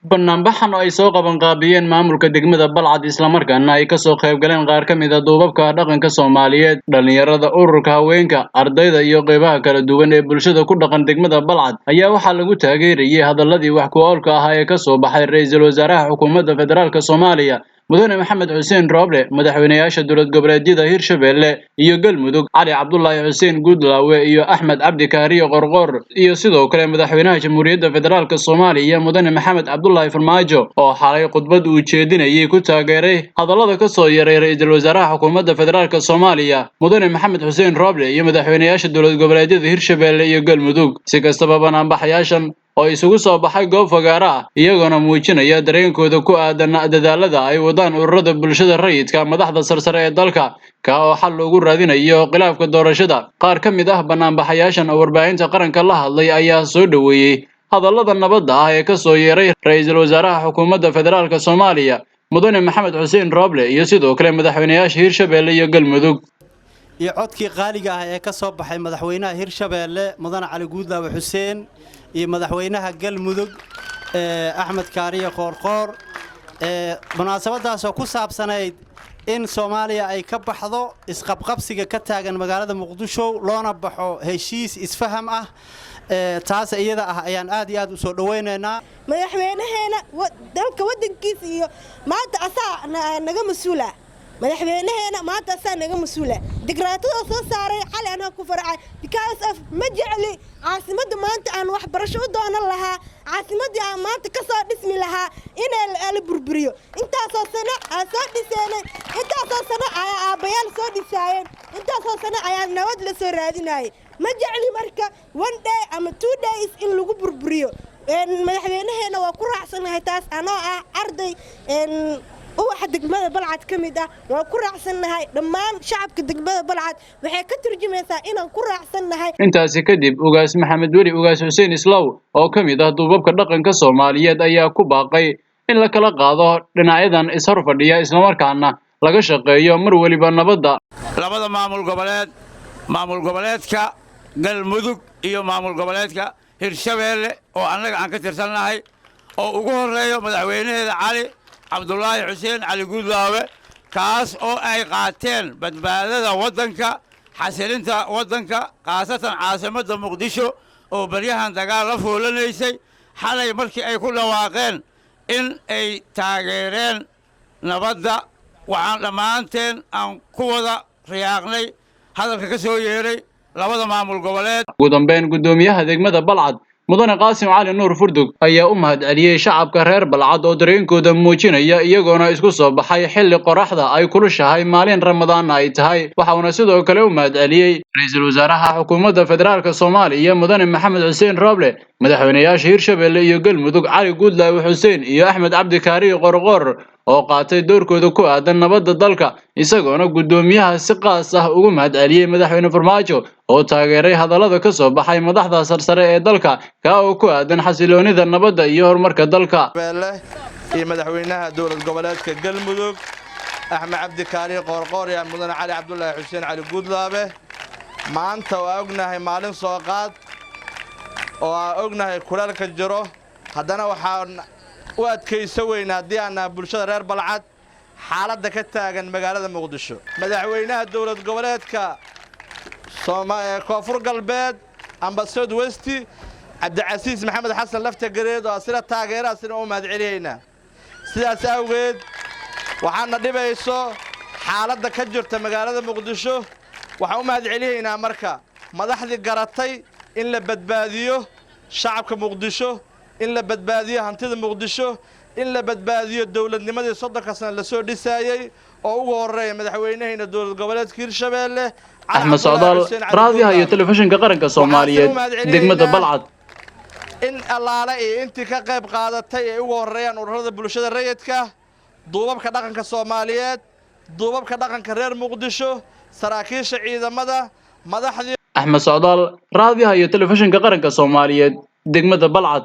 Bananbaxan oo ay soo qaban qaabiyeen maamulka degmada Balcad isla markaana ay ka soo qayb galeen qaar ka mid ah duubabka dhaqanka Soomaaliyeed, dhalinyarada, ururka haweenka, ardayda iyo qaybaha kala duwan ee bulshada ku dhaqan degmada Balcad ayaa waxaa lagu taageerayay hadaladii wax ku oolka ah ee ka soo baxay ra'iisul wasaaraha xukuumadda federaalka Soomaaliya mudane Maxamed Xuseen Roble madaxweynayaasha dowlad goboleedyada Hir-shabelle iyo Galmudug Cali Cabdullaahi Xuseen Guudlaawe iyo Axmed Cabdi Kaariyo Qorqor iyo sidoo kale madaxweynaha Jamhuuriyadda Federaalka Soomaaliya mudane Maxamed Cabdullaahi Farmaajo oo xalay khudbad uu jeedinayay ku taageeray hadalada ka soo yaray ra'iisul wasaaraha xukuumadda federaalka Soomaaliya mudane Maxamed Xuseen Roble iyo madaxweynayaasha dowlad goboleedyada Hir-shabelle iyo Galmudug si kastaba bananbaxayaashan oo isugu soo baxay goob fagaara ah iyagoo muujinaya dareenkooda ku aadan dadaalada ay wadaan ururada bulshada rayidka madaxda sarsare ee dalka ka oo xal loogu raadinayo khilaafka doorashada qaar ka mid ah bananbaxayaashan oo warbaahinta qaranka la hadlay ayaa soo dhaweeyay hadalada nabadda ah ee ka soo yeeray ra'iisul wasaaraha xukuumadda federaalka Soomaaliya mudane Maxamed Xuseen Roble iyo sidoo kale madaxweynayaasha Hir-shabelle iyo Galmudug iyo codkii qaaliga ah ee ka soo baxay madaxweynaha Hir-shabelle mudane Cali Guudlaawe Xuseen iyo madaxweynaha Galmudug Axmed Kaariyo Qorqor munaasabadaas oo ku saabsanayd in Soomaaliya ay ka baxdo isqabqabsiga ka taagan magaalada Muqdisho loona baxo heshiis isfaham ah taas iyada ah ayaan aad iyo aad u soo dhaweynaynaa madaxweynaheena dalka wadankiisa iyo maanta asaa naga masuula madaxweynaheena maanta asaa naga masuula dikraatada soo saaray xal aan ku faracay because of majali caasimada maanta aan wax barasho u doonan lahaa caasimadii aan maanta ka soo dhismi lahaa in la burburiyo intaasoo sano aan soo dhiseenay intaasoo sano ayaa aabayaal soo dhisaayeen intaasoo sano ayaa nabad la soo raadinayay majali marka one day ama 2 days in lagu burburiyo madaxweynaheena waa ku raacsanahay taas anoo ah arday waxa degmada Balcad kamid ah waa ku raacsanahay dhammaan shacabka degmada Balcad waxay ka turjumaysaa inaan ku raacsanahay intaasi kadib ugaas Maxamed Weli ugaas Xuseen Islaw oo kamid ah duubabka dhaqanka Soomaaliyeed ayaa ku baaqay in la kala qaado dhinacyadan ishor fadhiya isla markaana laga shaqeeyo mar waliba nabadda labada maamul goboleedka Galmudug iyo maamul goboleedka Hir-shabelle oo anaga aan ka tirsanahay oo ugu horeeyo madaxweynaheeda Cali Cabdullaahi Xuseen Cali Guudlaawe kaas oo ay qaateen badbaadada wadanka xasilinta wadanka qaasatan caasimadda Muqdisho oo baryahan dagaal la foolanaysay xalay markii ay ku dhawaaqeen in ay taageereen nabadda waxaan dhammaanteen aan ku wada riyaaqnay hadalka ka soo yeeray labada maamul goboleed ugu dambeyn gudoomiyaha degmada Balcad mudane Qaasim Cali Nuur Furdug ayaa u mahadceliyay shacabka reer Balcad oo dareenkooda muujinaya iyagoona isku soo baxay xilli qoraxda ay kulushahay maalin Ramadaan ay tahay waxaana sidoo kale u mahadceliyay ra'iisul wasaaraha xukuumadda federaalka Soomaaliya mudane Maxamed Xuseen Roble madaxweynayaasha Hir-shabelle iyo Galmudug Cali Guudlaawe Xuseen iyo Axmed Cabdi Kaariyo Qorqor oo qaatay doorkooda ku aadan nabadda dalka isagoona gudoomiyaha si qaas ah ugu mahadceliyay madaxweyne Farmaajo oo taageeray hadalada ka soo baxay madaxda sarsare ee dalka ka oo ku aadan xasiloonida nabadda iyo horumarka dalka iyo madaxweynaha dowlad goboleedka Galmudug Axmed Cabdi Kaariyo Qorqor iyo mudane Cali Cabdullaahi Xuseen Cali Guudlaawe maanta waa ognahay maalin soo qaad oo ognahay kulaalka jiro haddana waxaan u adkayso weyn haddii aan bulshada reer Balcad xaaladda ka taagan magaalada Muqdisho madaxweynaha dowlad goboleedka Soomaaliya koonfur galbeed ambassador West Cabdicasiis Maxamed Xasan lafta gareed oo asla taageeraasina u mahadceliyayna sidaas awgeed waxaana dhibayso xaaladda ka jirta magaalada Muqdisho waxaan u mahadcelinaynaa marka madaxdii garatay in la badbaadiyo shacabka Muqdisho in la badbaadiyo hantida Muqdisho in la badbaadiyo dawladnimadii soddonka sano la soo dhisaayay oo ugu horeeyay madaxweynaheena dowlad goboleedka Hir-shabelle Axmed Socdaal raadiyaha iyo telefishinka qaranka Soomaaliyeed degmada Balcad in allaale intii ka qayb qaadatay ee ugu horeeyaan ururada bulshada rayidka duubabka dhaqanka Soomaaliyeed duubabka dhaqanka reer Muqdisho saraakiisha ciidamada madaxdii Axmed Socdaal raadiyaha iyo telefishinka qaranka Soomaaliyeed degmada Balcad